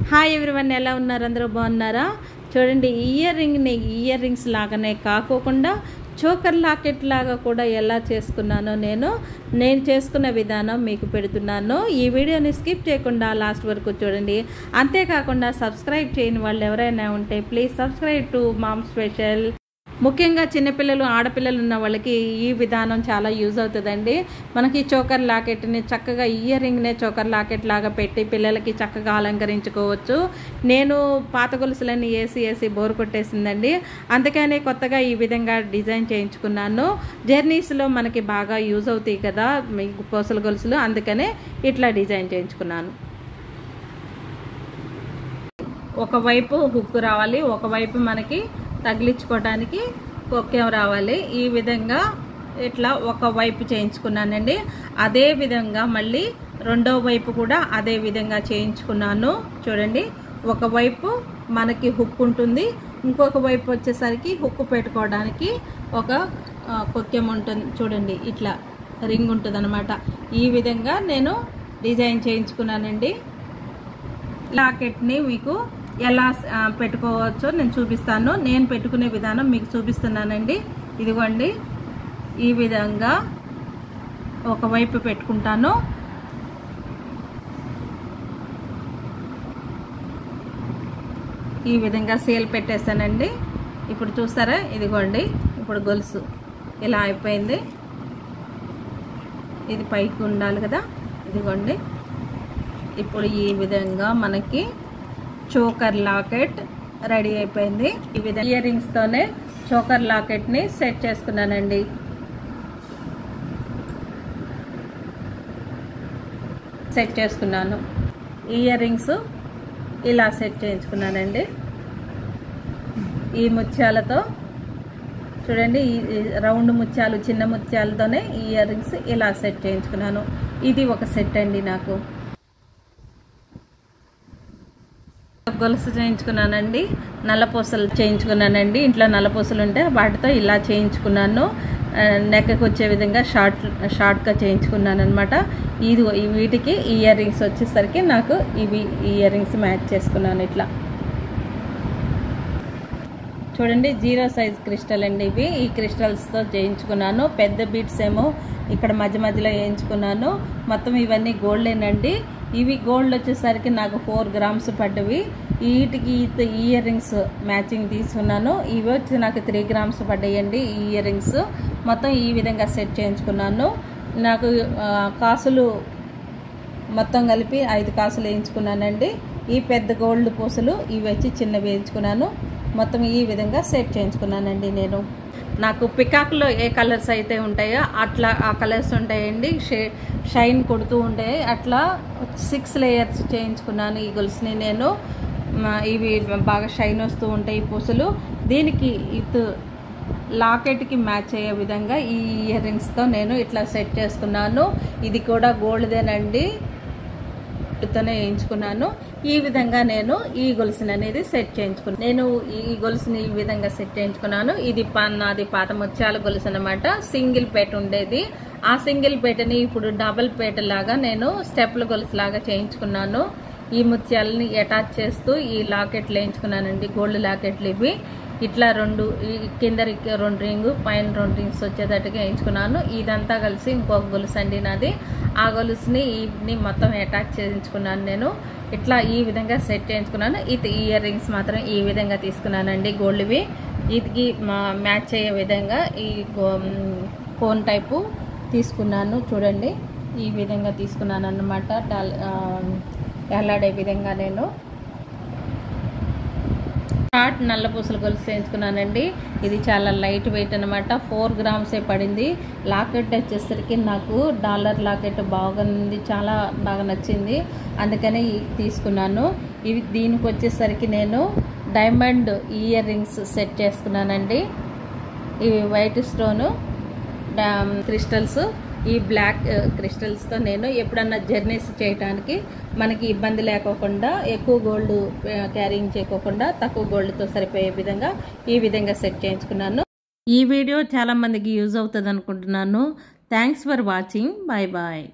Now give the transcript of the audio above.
Hi everyone, ఎలా ఉన్నారు? అందరూ బాగున్నారా? చూడండి, ఇయర్ రింగ్స్ లాగానే కాకోకుండా చోకర్ లాకెట్ లాగా కూడా ఎలా చేసుకున్నానో నేను చేసుకున్న విధానం మీకు పెడుతున్నాను. ఈ వీడియోని స్కిప్ చేయకుండా లాస్ట్ వరకు చూడండి. అంతేకాకుండా సబ్స్క్రైబ్ చేయని వాళ్ళు ఎవరైనా ఉంటే please subscribe to mom special. ముఖ్యంగా చిన్నపిల్లలు, ఆడపిల్లలు ఉన్న వాళ్ళకి ఈ విధానం చాలా యూజ్ అవుతుందండి. మనకి చోకర్ లాకెట్ని చక్కగా ఇయర్ రింగ్నే చోకర్ లాకెట్ లాగా పెట్టి పిల్లలకి చక్కగా అలంకరించుకోవచ్చు. నేను పాత గొలుసులన్నీ వేసి బోర్ కొట్టేసిందండి. అందుకనే కొత్తగా ఈ విధంగా డిజైన్ చేయించుకున్నాను. జర్నీస్లో మనకి బాగా యూజ్ అవుతాయి కదా పూసల గొలుసులు, అందుకనే ఇట్లా డిజైన్ చేయించుకున్నాను. ఒకవైపు హుక్ రావాలి, ఒకవైపు మనకి తగిలించుకోవడానికి కొక్కెం రావాలి. ఈ విధంగా ఇట్లా ఒక వైపు చేయించుకున్నానండి. అదే విధంగా మళ్ళీ రెండో వైపు కూడా అదే విధంగా చేయించుకున్నాను. చూడండి, ఒకవైపు మనకి హుక్ ఉంటుంది, ఇంకొక వైపు వచ్చేసరికి హుక్ పెట్టుకోవడానికి ఒక కొక్కెం ఉంటుంది. చూడండి, ఇట్లా రింగ్ ఉంటుంది అన్నమాట. ఈ విధంగా నేను డిజైన్ చేయించుకున్నానండి. లాకెట్ని మీకు ఎలా పెట్టుకోవచ్చో నేను చూపిస్తాను. నేను పెట్టుకునే విధానం మీకు చూపిస్తున్నానండి. ఇదిగోండి, ఈ విధంగా ఒకవైపు పెట్టుకుంటాను. ఈ విధంగా సేల్ పెట్టేస్తానండి. ఇప్పుడు చూస్తారా, ఇదిగోండి, ఇప్పుడు గొలుసు ఇలా అయిపోయింది. ఇది పైకి ఉండాలి కదా, ఇదిగోండి. ఇప్పుడు ఈ విధంగా మనకి చోకర్ లాకెట్ రెడీ అయిపోయింది. ఈ విధంగా ఇయర్ రింగ్స్తోనే చోకర్ లాకెట్ని సెట్ చేసుకున్నానండి. సెట్ చేసుకున్నాను. ఇయర్ రింగ్స్ ఇలా సెట్ చేయించుకున్నానండి. ఈ ముత్యాలతో చూడండి, ఈ రౌండ్ ముత్యాలు, చిన్న ముత్యాలతోనే ఇయర్ రింగ్స్ ఇలా సెట్ చేయించుకున్నాను. ఇది ఒక సెట్ అండి. నాకు గొలుసు చేయించుకున్నానండి, నల్లపూసలు చేయించుకున్నానండి. ఇంట్లో నల్లపూసలు ఉంటే వాటితో ఇలా చేయించుకున్నాను. నెక్కకు వచ్చే విధంగా షార్ట్గా చేయించుకున్నాను అనమాట. వీటికి ఇయర్ రింగ్స్ వచ్చేసరికి నాకు ఇవి ఇయర్ రింగ్స్ మ్యాచ్ చేసుకున్నాను. ఇట్లా చూడండి, 0 సైజ్ క్రిస్టల్ అండి ఇవి. ఈ క్రిస్టల్స్తో చేయించుకున్నాను. పెద్ద బీట్స్ ఏమో ఇక్కడ మధ్యలో వేయించుకున్నాను. మొత్తం ఇవన్నీ గోల్డేనండి. ఇవి గోల్డ్ వచ్చేసరికి నాకు 4 గ్రామ్స్ పడ్డవి. వీటికి ఇయర్ రింగ్స్ మ్యాచింగ్ తీసుకున్నాను. ఇవి వచ్చి నాకు 3 గ్రామ్స్ పడ్డాయండి ఈ ఇయర్ రింగ్స్. మొత్తం ఈ విధంగా సెట్ చేయించుకున్నాను. నాకు కాసులు మొత్తం కలిపి 5 కాసులు వేయించుకున్నానండి. ఈ పెద్ద గోల్డ్ పూసలు ఇవి వచ్చి చిన్నవి వేయించుకున్నాను. మొత్తం ఈ విధంగా సెట్ చేయించుకున్నానండి. నేను నాకు పికాక్లో ఏ కలర్స్ అయితే ఉంటాయో అట్లా ఆ కలర్స్ ఉంటాయండి. షైన్ కొడుతూ ఉంటాయి. అట్లా 6 లేయర్స్ చేయించుకున్నాను ఈ గొలుసుని నేను. ఇవి బాగా షైన్ వస్తూ ఉంటాయి పూసలు. దీనికి లాకెట్కి మ్యాచ్ అయ్యే విధంగా ఈ ఇయర్ రింగ్స్తో నేను ఇట్లా సెట్ చేసుకున్నాను. ఇది కూడా గోల్డ్దేనండి, తోనే వేయించుకున్నాను. ఈ విధంగా నేను ఈ గొలుసుని అనేది సెట్ చేయించుకున్నాను. నేను ఈ గొలుసుని ఈ విధంగా సెట్ చేయించుకున్నాను. ఇది నాది పాత ముత్యాల గొలుసు అనమాట. సింగిల్ పేట ఉండేది. ఆ సింగిల్ పేటని ఇప్పుడు డబుల్ పేట లాగా నేను స్టెప్ల గొలుసు లాగా చేయించుకున్నాను. ఈ ముత్యాలని అటాచ్ చేస్తూ ఈ లాకెట్లు వేయించుకున్నానండి. గోల్డ్ లాకెట్లు ఇవి. ఇట్లా కింద 2 రింగు, పైన 2 రింగ్స్ వచ్చేటట్టుగా వేయించుకున్నాను. ఇదంతా కలిసి ఇంకొక గొలుసు అండి నాది. ఆ గొలుసుని మొత్తం అటాచ్ చేయించుకున్నాను నేను. ఇట్లా ఈ విధంగా సెట్ చేయించుకున్నాను. ఇది ఇయర్ రింగ్స్ మాత్రం ఈ విధంగా తీసుకున్నానండి, గోల్డ్వి. వీటికి మ్యాచ్ అయ్యే విధంగా ఈ కోన్ టైపు తీసుకున్నాను. చూడండి, ఈ విధంగా తీసుకున్నాను అన్నమాట. ఎలాడే విధంగా నేను షార్ట్ నల్ల పూసల గొలుసు చేయించుకున్నానండి. ఇది చాలా లైట్ వెయిట్ అనమాట. 4 గ్రామ్సే పడింది. లాకెట్ వచ్చేసరికి నాకు డాలర్ లాకెట్ బాగుంది, చాలా బాగా నచ్చింది, అందుకని తీసుకున్నాను. దీనికి వచ్చేసరికి నేను డైమండ్ ఇయర్ రింగ్స్ సెట్ చేసుకున్నానండి. ఇవి వైట్ స్టోను క్రిస్టల్స్, ఈ బ్లాక్ క్రిస్టల్స్తో నేను ఎప్పుడన్నా జర్నీస్ చేయడానికి మనకి ఇబ్బంది లేకోకుండా, ఎక్కువ గోల్డ్ క్యారింగ్ చేయకోకుండా తక్కువ గోల్డ్తో సరిపోయే విధంగా ఈ విధంగా సెట్ చేయించుకున్నాను. ఈ వీడియో చాలా మందికి యూజ్ అవుతుంది అనుకుంటున్నాను. Thanks for watching. Bye bye.